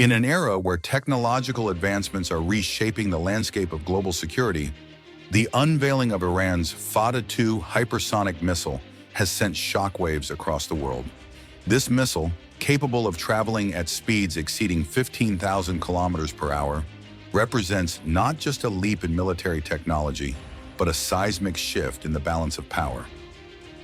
In an era where technological advancements are reshaping the landscape of global security, the unveiling of Iran's Fateh-2 hypersonic missile has sent shockwaves across the world. This missile, capable of traveling at speeds exceeding 15,000 kilometers per hour, represents not just a leap in military technology, but a seismic shift in the balance of power.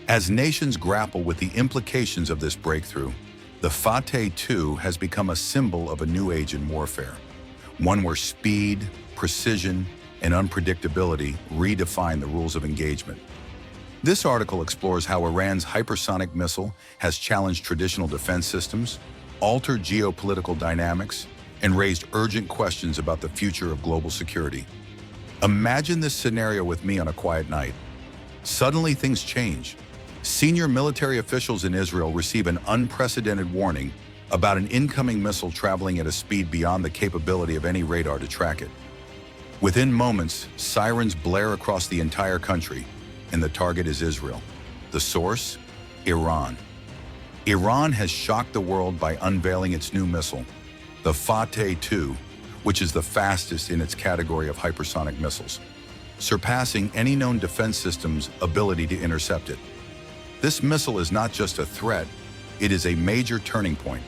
As nations grapple with the implications of this breakthrough, the Fateh-2 has become a symbol of a new age in warfare, one where speed, precision, and unpredictability redefine the rules of engagement. This article explores how Iran's hypersonic missile has challenged traditional defense systems, altered geopolitical dynamics, and raised urgent questions about the future of global security. Imagine this scenario with me on a quiet night. Suddenly things change. Senior military officials in Israel receive an unprecedented warning about an incoming missile traveling at a speed beyond the capability of any radar to track it. Within moments, sirens blare across the entire country, and the target is Israel. The source? Iran. Iran has shocked the world by unveiling its new missile, the Fateh-2, which is the fastest in its category of hypersonic missiles, surpassing any known defense system's ability to intercept it. This missile is not just a threat, it is a major turning point.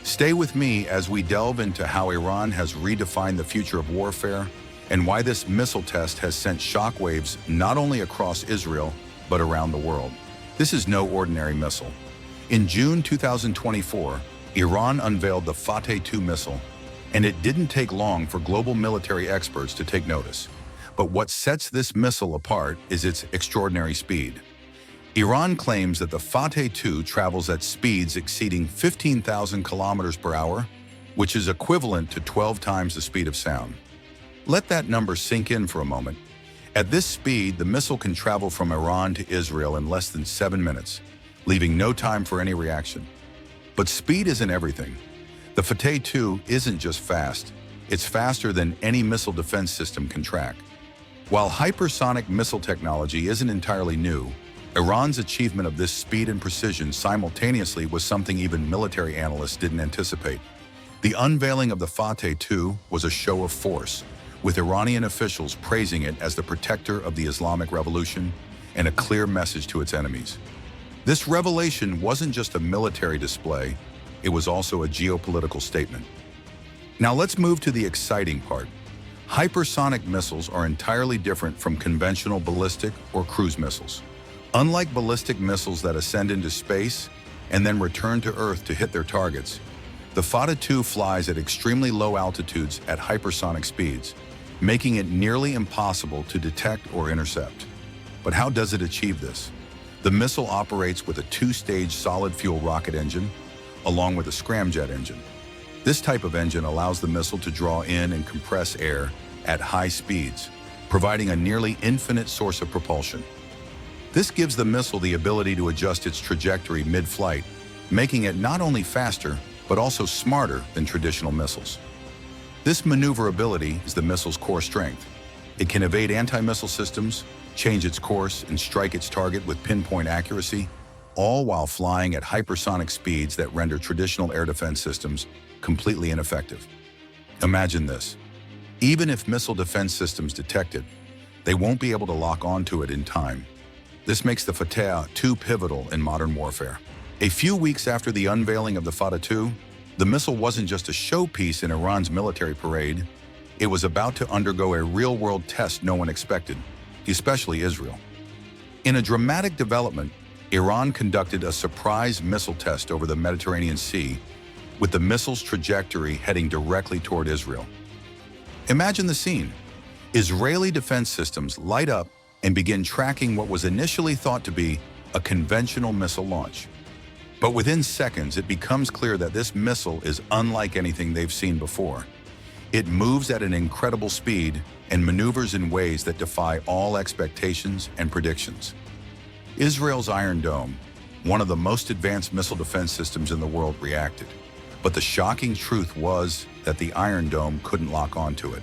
Stay with me as we delve into how Iran has redefined the future of warfare and why this missile test has sent shockwaves not only across Israel, but around the world. This is no ordinary missile. In June 2024, Iran unveiled the Fateh-2 missile, and it didn't take long for global military experts to take notice. But what sets this missile apart is its extraordinary speed. Iran claims that the Fateh-2 travels at speeds exceeding 15,000 kilometers per hour, which is equivalent to 12 times the speed of sound. Let that number sink in for a moment. At this speed, the missile can travel from Iran to Israel in less than 7 minutes, leaving no time for any reaction. But speed isn't everything. The Fateh-2 isn't just fast, it's faster than any missile defense system can track. While hypersonic missile technology isn't entirely new, Iran's achievement of this speed and precision simultaneously was something even military analysts didn't anticipate. The unveiling of the Fateh-2 was a show of force, with Iranian officials praising it as the protector of the Islamic Revolution and a clear message to its enemies. This revelation wasn't just a military display, it was also a geopolitical statement. Now let's move to the exciting part. Hypersonic missiles are entirely different from conventional ballistic or cruise missiles. Unlike ballistic missiles that ascend into space and then return to Earth to hit their targets, the Fateh-2 flies at extremely low altitudes at hypersonic speeds, making it nearly impossible to detect or intercept. But how does it achieve this? The missile operates with a two-stage solid-fuel rocket engine, along with a scramjet engine. This type of engine allows the missile to draw in and compress air at high speeds, providing a nearly infinite source of propulsion. This gives the missile the ability to adjust its trajectory mid-flight, making it not only faster, but also smarter than traditional missiles. This maneuverability is the missile's core strength. It can evade anti-missile systems, change its course, and strike its target with pinpoint accuracy, all while flying at hypersonic speeds that render traditional air defense systems completely ineffective. Imagine this. Even if missile defense systems detect it, they won't be able to lock onto it in time. This makes the Fateh-2 pivotal in modern warfare. A few weeks after the unveiling of the Fateh-2, the missile wasn't just a showpiece in Iran's military parade, it was about to undergo a real-world test no one expected, especially Israel. In a dramatic development, Iran conducted a surprise missile test over the Mediterranean Sea, with the missile's trajectory heading directly toward Israel. Imagine the scene. Israeli defense systems light up and begin tracking what was initially thought to be a conventional missile launch. But within seconds, it becomes clear that this missile is unlike anything they've seen before. It moves at an incredible speed and maneuvers in ways that defy all expectations and predictions. Israel's Iron Dome, one of the most advanced missile defense systems in the world, reacted. But the shocking truth was that the Iron Dome couldn't lock onto it.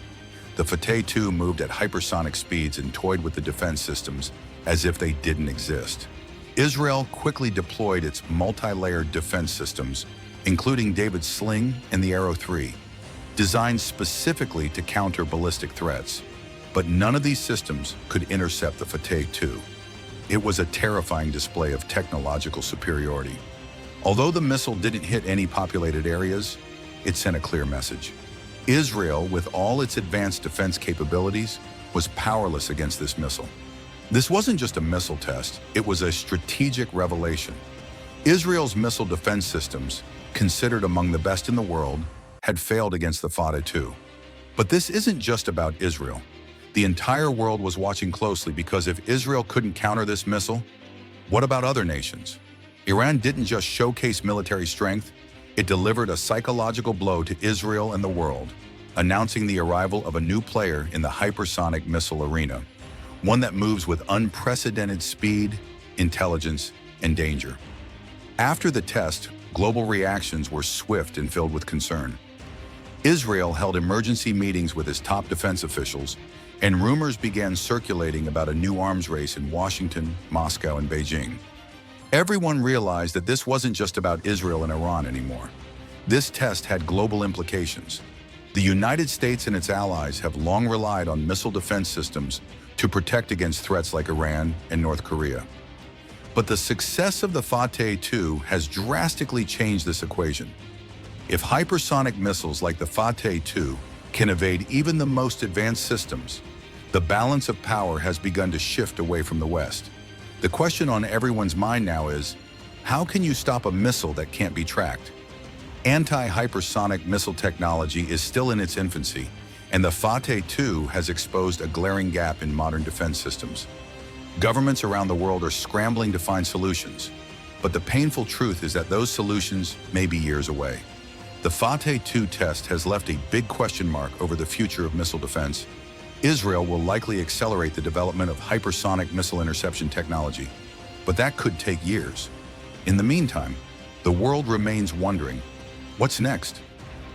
The Fateh-2 moved at hypersonic speeds and toyed with the defense systems as if they didn't exist. Israel quickly deployed its multi-layered defense systems, including David's sling and the Arrow 3, designed specifically to counter ballistic threats. But none of these systems could intercept the Fateh 2. It was a terrifying display of technological superiority. Although the missile didn't hit any populated areas, it sent a clear message. Israel, with all its advanced defense capabilities, was powerless against this missile. This wasn't just a missile test, it was a strategic revelation. Israel's missile defense systems, considered among the best in the world, had failed against the Fateh 2. But this isn't just about Israel. The entire world was watching closely because if Israel couldn't counter this missile, what about other nations? Iran didn't just showcase military strength, it delivered a psychological blow to Israel and the world, announcing the arrival of a new player in the hypersonic missile arena, one that moves with unprecedented speed, intelligence, and danger. After the test, global reactions were swift and filled with concern. Israel held emergency meetings with its top defense officials, and rumors began circulating about a new arms race in Washington, Moscow, and Beijing. Everyone realized that this wasn't just about Israel and Iran anymore. This test had global implications. The United States and its allies have long relied on missile defense systems to protect against threats like Iran and North Korea. But the success of the Fateh 2 has drastically changed this equation. If hypersonic missiles like the Fateh 2 can evade even the most advanced systems, the balance of power has begun to shift away from the West. The question on everyone's mind now is, how can you stop a missile that can't be tracked? Anti-hypersonic missile technology is still in its infancy, and the Fateh 2 has exposed a glaring gap in modern defense systems. Governments around the world are scrambling to find solutions, but the painful truth is that those solutions may be years away. The Fateh 2 test has left a big question mark over the future of missile defense. Israel will likely accelerate the development of hypersonic missile interception technology, but that could take years. In the meantime, the world remains wondering, what's next?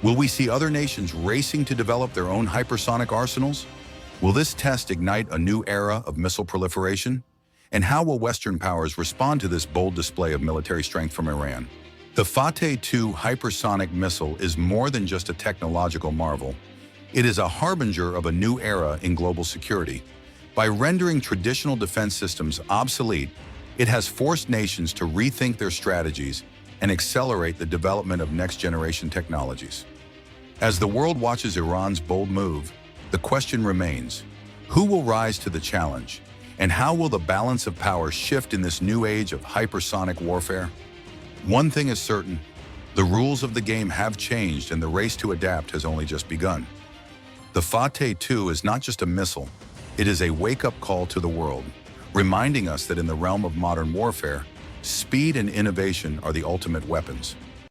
Will we see other nations racing to develop their own hypersonic arsenals? Will this test ignite a new era of missile proliferation? And how will Western powers respond to this bold display of military strength from Iran? The Fateh 2 hypersonic missile is more than just a technological marvel. It is a harbinger of a new era in global security. By rendering traditional defense systems obsolete, it has forced nations to rethink their strategies and accelerate the development of next-generation technologies. As the world watches Iran's bold move, the question remains, who will rise to the challenge? And how will the balance of power shift in this new age of hypersonic warfare? One thing is certain, the rules of the game have changed and the race to adapt has only just begun. The Fateh 2 is not just a missile, it is a wake-up call to the world, reminding us that in the realm of modern warfare, speed and innovation are the ultimate weapons.